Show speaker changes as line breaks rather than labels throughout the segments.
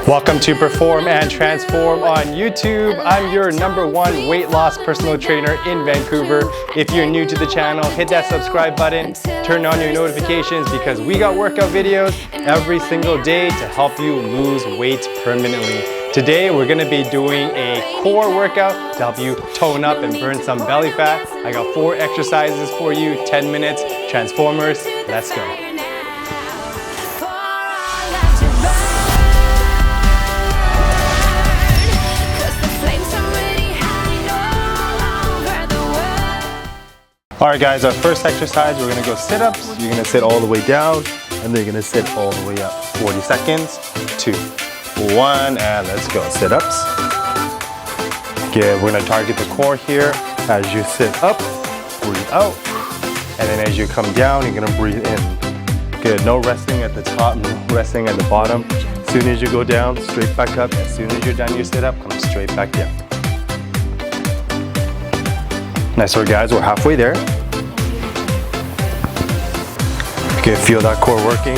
Welcome to Perform and Transform on YouTube. I'm your #1 weight loss personal trainer in Vancouver. If you're new to the channel, hit that subscribe button, turn on your notifications because we got workout videos every single day to help you lose weight permanently. Today, we're gonna be doing a core workout to help you tone up and burn some belly fat. I got 4 exercises for you, 10 minutes, Transformers, let's go. All right guys, our first exercise, we're gonna go sit-ups. You're gonna sit all the way down and then you're gonna sit all the way up. 40 seconds, 2, 1, and let's go, sit-ups. Good, we're gonna target the core here. As you sit up, breathe out. And then as you come down, you're gonna breathe in. Good, no resting at the top, no resting at the bottom. As soon as you go down, straight back up. As soon as you're done your sit-up, come straight back down. Nice work guys, we're halfway there. Okay, feel that core working.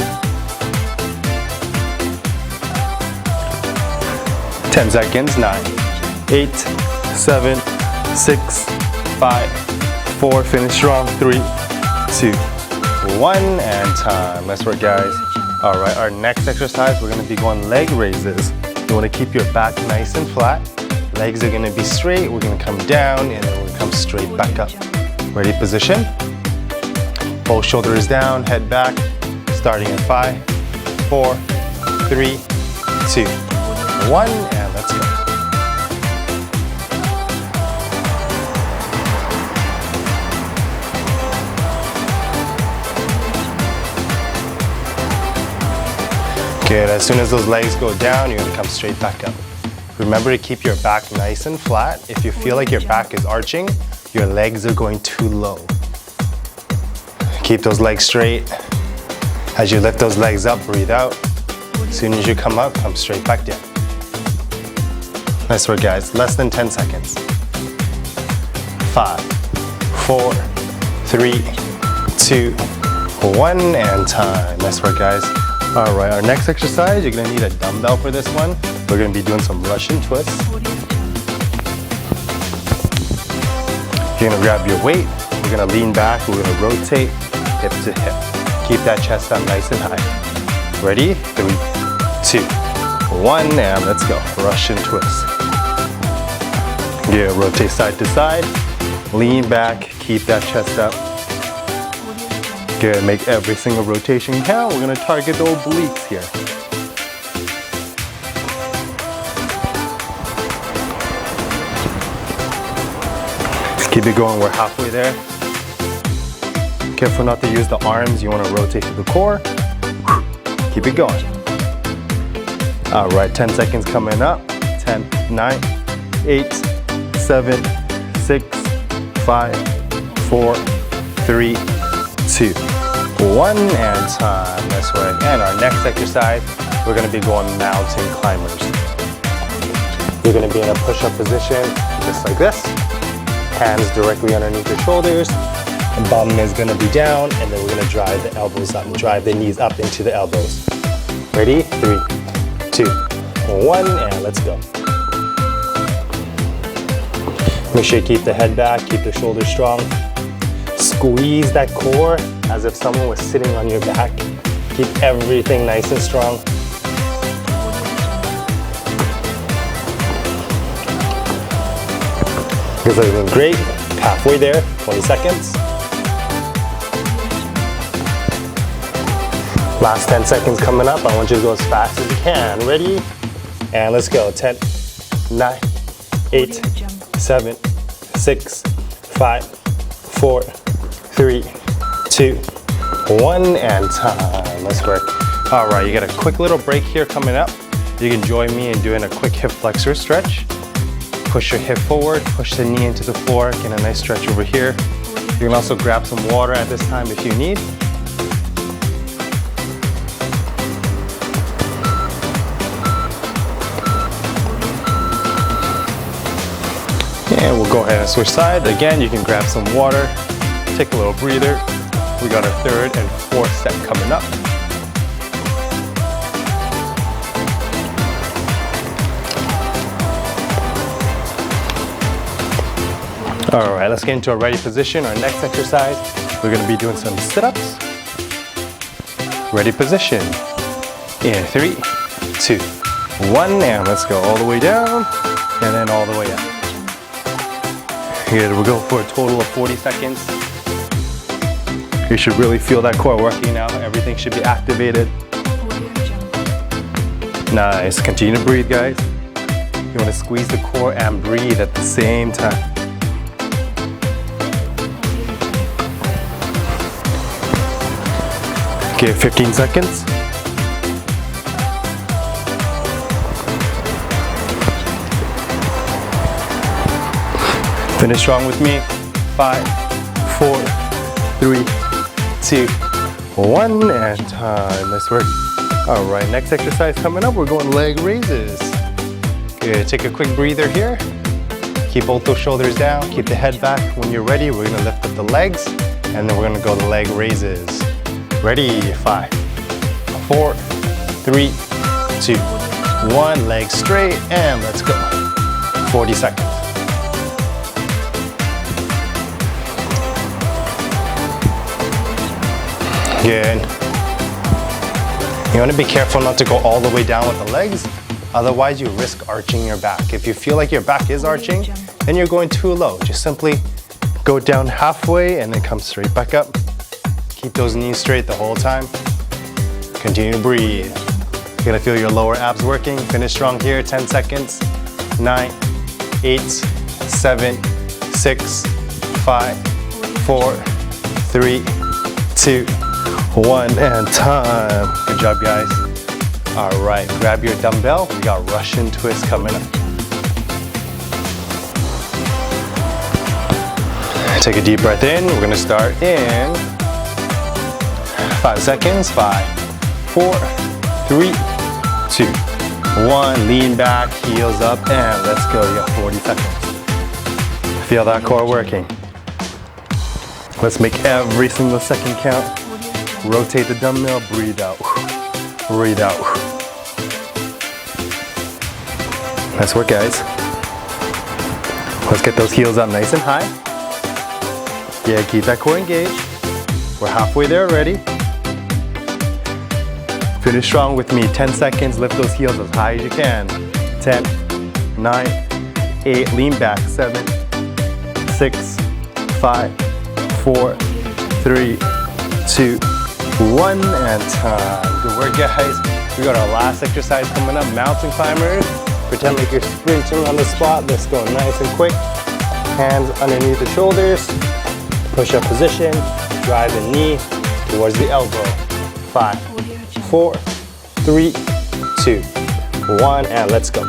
10 seconds, 9, 8, 7, 6, 5, 4, finish strong, 3, 2, 1, and time. Nice work guys. All right, our next exercise, we're gonna be going leg raises. You wanna keep your back nice and flat. Legs are gonna be straight, we're gonna come down, and then we're gonna come straight back up. Ready, position. Both shoulders down, head back, starting in 5, 4, 3, 2, 1, and let's go. Good, as soon as those legs go down, you're gonna come straight back up. Remember to keep your back nice and flat. If you feel like your back is arching, your legs are going too low. Keep those legs straight. As you lift those legs up, breathe out. As soon as you come up, come straight back down. Nice work guys, less than 10 seconds. 5, 4, 3, 2, 1, and time. Nice work guys. All right, our next exercise, you're gonna need a dumbbell for this one. We're gonna be doing some Russian twists. You're gonna grab your weight, we're gonna lean back, we're gonna rotate hip to hip. Keep that chest up nice and high. Ready? 3, 2, 1, and let's go. Russian twist. Yeah, rotate side to side, lean back, keep that chest up. Good, make every single rotation count. We're gonna target the obliques here. Let's keep it going, we're halfway there. Careful not to use the arms, you wanna rotate to the core. Keep it going. All right, 10 seconds coming up. 10, 9, 8, 7, 6, 5, 4, 3, 2, 1, and time. Nice work. And our next exercise, we're gonna be going mountain climbers. You're gonna be in a push-up position, just like this. Hands directly underneath your shoulders. The bum is gonna be down, and then we're gonna drive the elbows up, drive the knees up into the elbows. Ready? 3, 2, 1, and let's go. Make sure you keep the head back, keep the shoulders strong. Squeeze that core as if someone was sitting on your back. Keep everything nice and strong. You guys are doing great. Halfway there, 20 seconds. Last 10 seconds coming up. I want you to go as fast as you can. Ready? And let's go. 10, 9, 8, 7, 6, 5, 4, 3, 2, 1, and time. Let's work. All right, you got a quick little break here coming up. You can join me in doing a quick hip flexor stretch. Push your hip forward, push the knee into the floor, get a nice stretch over here. You can also grab some water at this time if you need. And we'll go ahead and switch sides. Again, you can grab some water, take a little breather. We got our 3rd and 4th set coming up. let's get into a ready position. Our next exercise, we're gonna be doing some sit-ups. Ready position. In 3, 2, 1, and let's go all the way down, and then all the way up. Here we'll go for a total of 40 seconds. You should really feel that core working now. Everything should be activated. Nice, continue to breathe, guys. You wanna squeeze the core and breathe at the same time. Okay, 15 seconds. Finish strong with me. 5, 4, 3, 2, 1, and time. Nice work. All right, next exercise coming up, we're going leg raises. Good, take a quick breather here. Keep both those shoulders down, keep the head back. When you're ready, we're gonna lift up the legs, and then we're gonna go to leg raises. Ready, 5, 4, 3, 2, 1, legs straight, and let's go. 40 seconds. Good. You want to be careful not to go all the way down with the legs, otherwise you risk arching your back. If you feel like your back is arching, then you're going too low. Just simply go down halfway and then come straight back up. Keep those knees straight the whole time. Continue to breathe. You're gonna feel your lower abs working. Finish strong here, 10 seconds. 9, 8, 7, 6, 5, 4, 3, 2, 1, and time. Good job, guys. All right, grab your dumbbell. We got Russian twist coming up. Take a deep breath in. We're gonna start in 5 seconds. 5, 4, 3, 2, 1. Lean back, heels up, and let's go. You got 40 seconds. Feel that core working. Let's make every single second count. Rotate the dumbbell, breathe out. Breathe out. Nice work, guys. Let's get those heels up nice and high. Yeah, keep that core engaged. We're halfway there already. Finish strong with me. 10 seconds, lift those heels as high as you can. 10, 9, 8, lean back. 7, 6, 5, 4, 3, 2, 1, and time. Good work, guys. We got our last exercise coming up, mountain climbers. Pretend like you're sprinting on the spot. Let's go nice and quick. Hands underneath the shoulders. Push-up position. Drive the knee towards the elbow. 5, 4, 3, 2, 1, and let's go.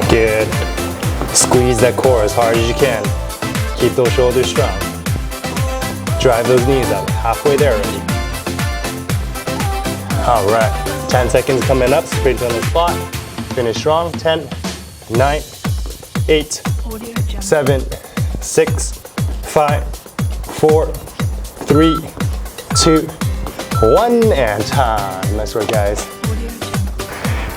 Good. Squeeze that core as hard as you can. Keep those shoulders strong. Drive those knees up. Halfway there already. All right. 10 seconds coming up. Sprint on the spot. Finish strong. 10, 9, 8, 7, 6, 5, 4, 3, 2, 1, and time. Nice work, guys.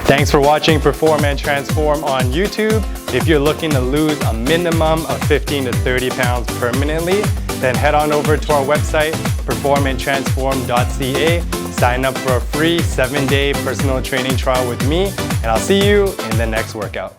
Thanks for watching Perform and Transform on YouTube. If you're looking to lose a minimum of 15 to 30 pounds permanently, then head on over to our website, performandtransform.ca. Sign up for a free 7-day personal training trial with me, and I'll see you in the next workout.